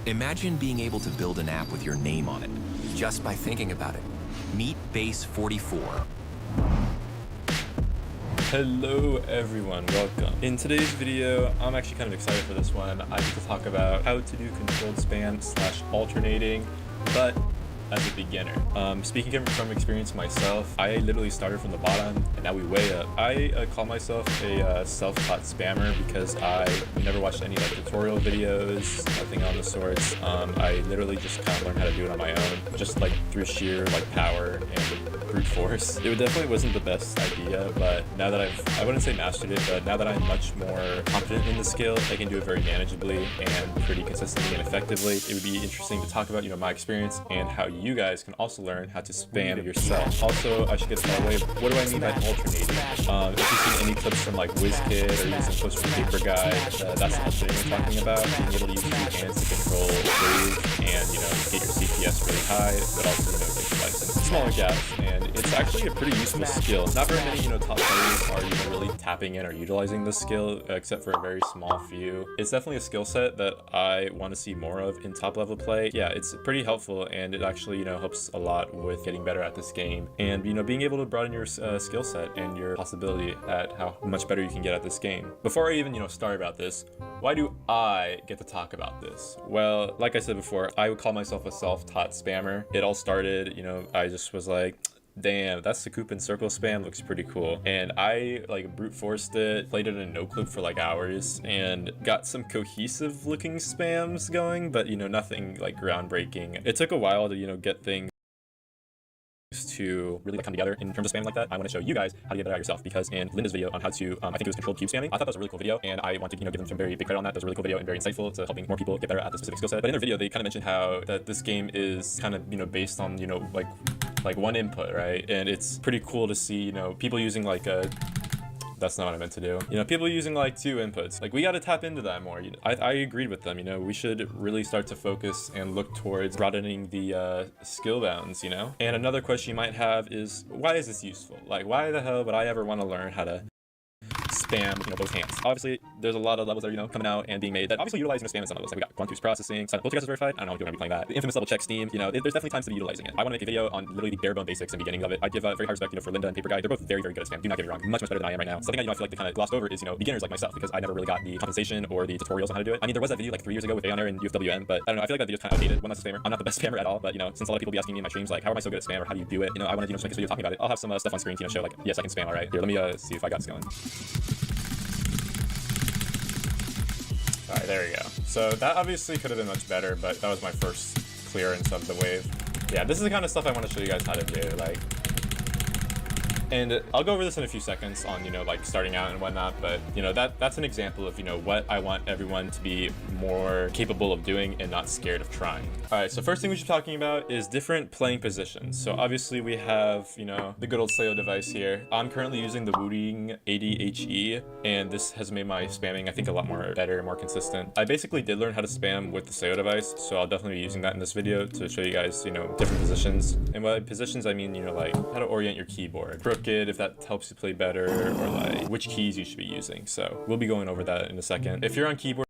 Imagine being able to build an app with your name on it, just by thinking about it. Meet Base 44. Hello everyone, welcome. In today's video, I'm actually kind of excited for this one. I get to talk about how to do controlled spam / alternating, but as a beginner. Speaking from experience myself, I literally started from the bottom and now we way up. I call myself a self-taught spammer because I never watched any like tutorial videos, nothing on the sorts. I literally just kind of learned how to do it on my own, just like through sheer like power and brute force. It definitely wasn't the best idea, but now that I wouldn't say mastered it, but now that I'm much more confident in the skill, I can do it very manageably and pretty consistently and effectively. It would be interesting to talk about, my experience and how you guys can also learn how to spam yourself. Also, I should get to my way. What do I mean by alternating? If you've seen any clips from like WizKid or even some clips from Paper Guy, that's the alternating I'm talking about. Being able to use your hands to control wave and get your CPS really high, but also get some smaller gaps. And it's actually a pretty useful skill. Not very many top players are really tapping in or utilizing this skill, except for a very small few. It's definitely a skill set that I want to see more of in top level play. Yeah, it's pretty helpful, and it actually helps a lot with getting better at this game, and being able to broaden your skill set and your possibility at how much better you can get at this game. Before I even start about this, why do I get to talk about this? Well, like I said before, I would call myself a self-taught spammer. It all started, I just was like, damn, that's the Coop and Circle spam, looks pretty cool. And I like brute forced it, played it in no clip for like hours, and got some cohesive looking spams going, but nothing like groundbreaking. It took a while to get things to really come together in terms of spamming like that. I want to show you guys how to get better at yourself, because in Linda's video on how to, I think it was controlled cube spamming, I thought that was a really cool video, and I want to give them some very big credit on that. That was a really cool video and very insightful to helping more people get better at the specific skill set. But in their video, they kind of mentioned how that this game is kind of based on like one input, right? And it's pretty cool to see people using like a that's not what I meant to do. People using like two inputs. Like, we got to tap into that more. I agreed with them. We should really start to focus and look towards broadening the skill bounds, And another question you might have is, why is this useful? Like, why the hell would I ever want to learn how to spam both hands? Obviously, there's a lot of levels that are coming out and being made that obviously utilizing spam in some levels. Like, we got Quantum's processing, Both is verified. I don't know if you're gonna be playing that. The infamous level check Steam. There's definitely times to be utilizing it. I want to make a video on literally the bare bone basics and beginning of it. I give very high respect, for Linda and Paper Guy. They're both very, very good at spam. Do not get me wrong. Much better than I am right now. Something that I feel like they kind of glossed over is beginners like myself, because I never really got the compensation or the tutorials on how to do it. I mean, there was that video like 3 years ago with Aoner and UFWM, but I don't know. I feel like that video's kind of outdated. When that's a spammer, I'm not the best spammer at all. But since a lot of people be asking me in my streams like, how am I so good at spam, or how do you do it? I want to just make this video talking about it. I'll have some stuff on screen to show like, yes, I can spam. All right, here, let me see if I got this going. All right, there we go. So that obviously could have been much better, but that was my first clearance of the wave. Yeah, this is the kind of stuff I want to show you guys how to do. And I'll go over this in a few seconds on, like starting out and whatnot, but, that's an example of, what I want everyone to be more capable of doing and not scared of trying. All right, so first thing we should be talking about is different playing positions. So obviously we have, the good old Sayo device here. I'm currently using the Wooting ADHE, and this has made my spamming, I think, a lot more better, more consistent. I basically did learn how to spam with the Sayo device, so I'll definitely be using that in this video to show you guys, different positions. And by positions, I mean, like how to orient your keyboard. If that helps you play better, or like which keys you should be using. So we'll be going over that in a second. If you're on keyboard,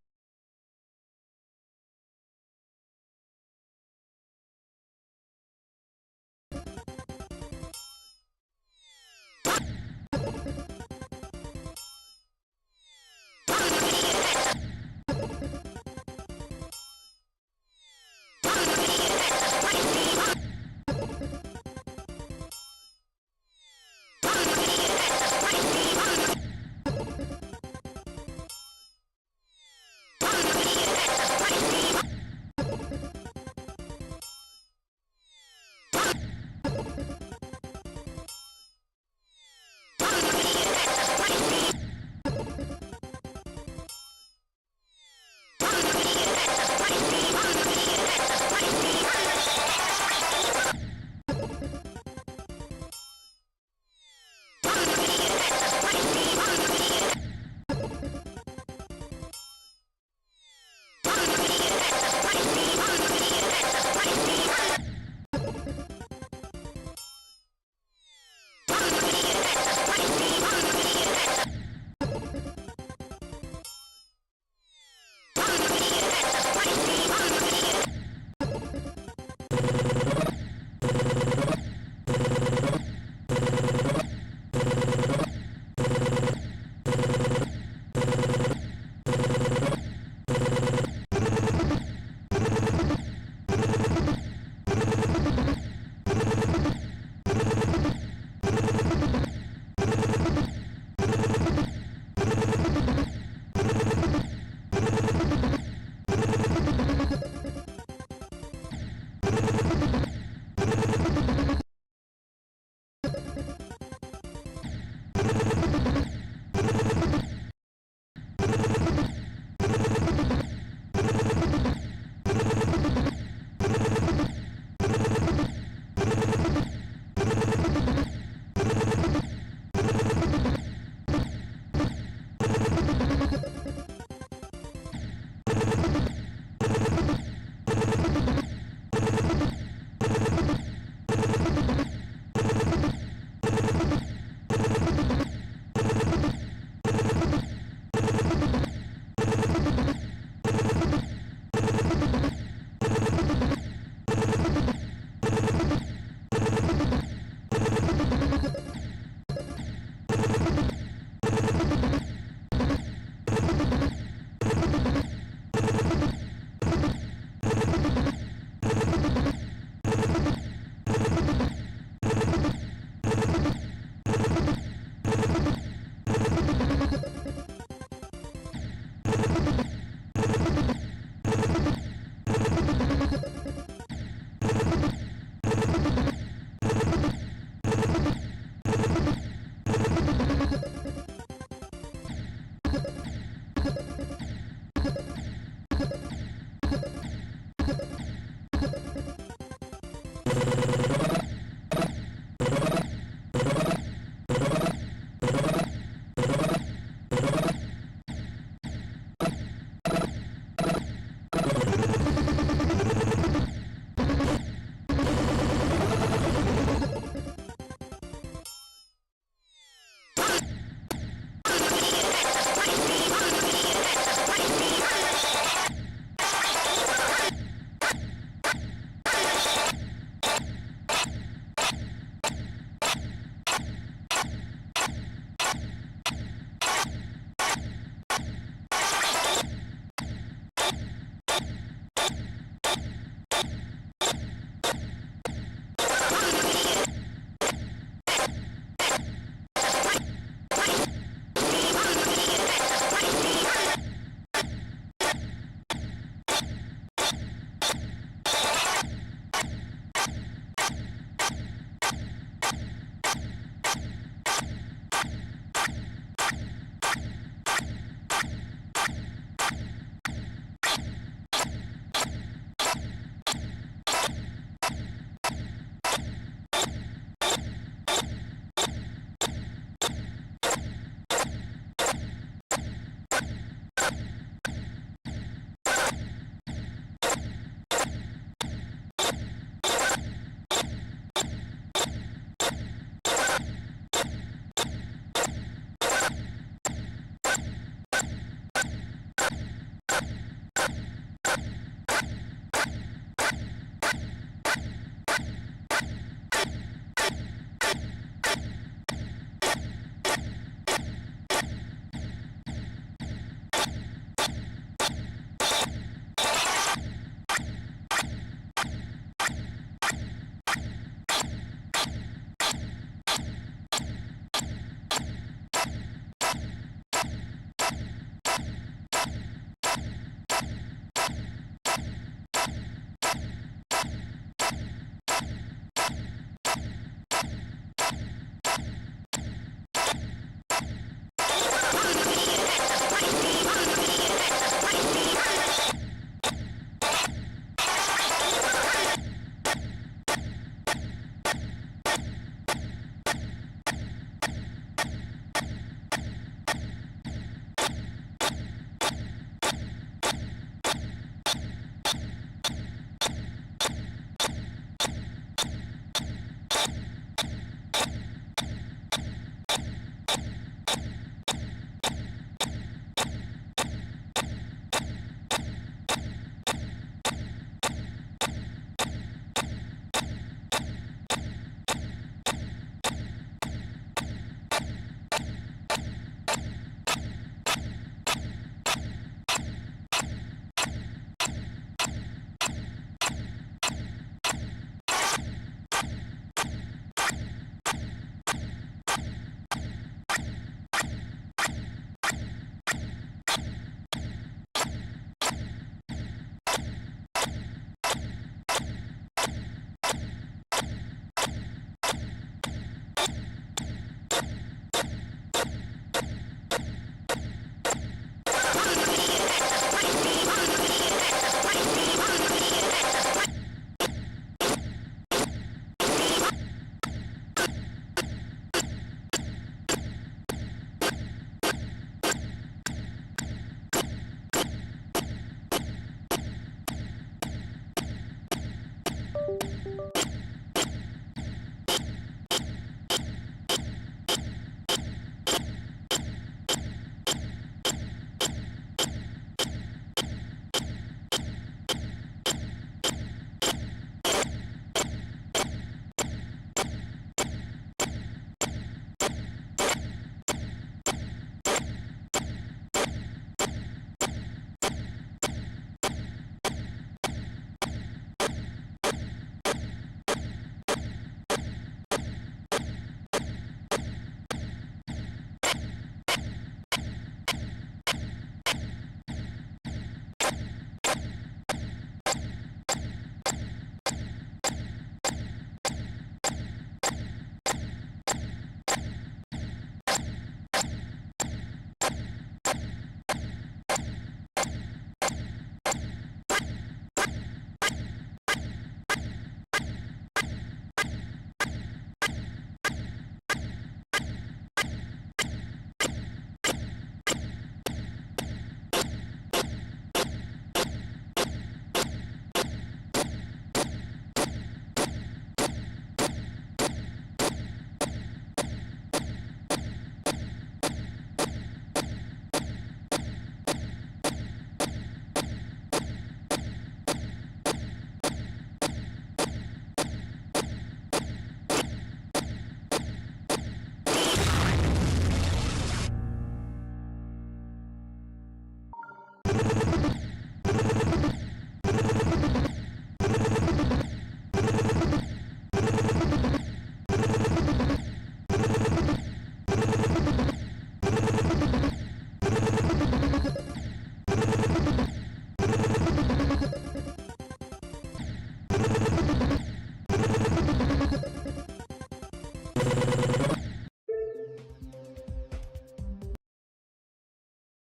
it.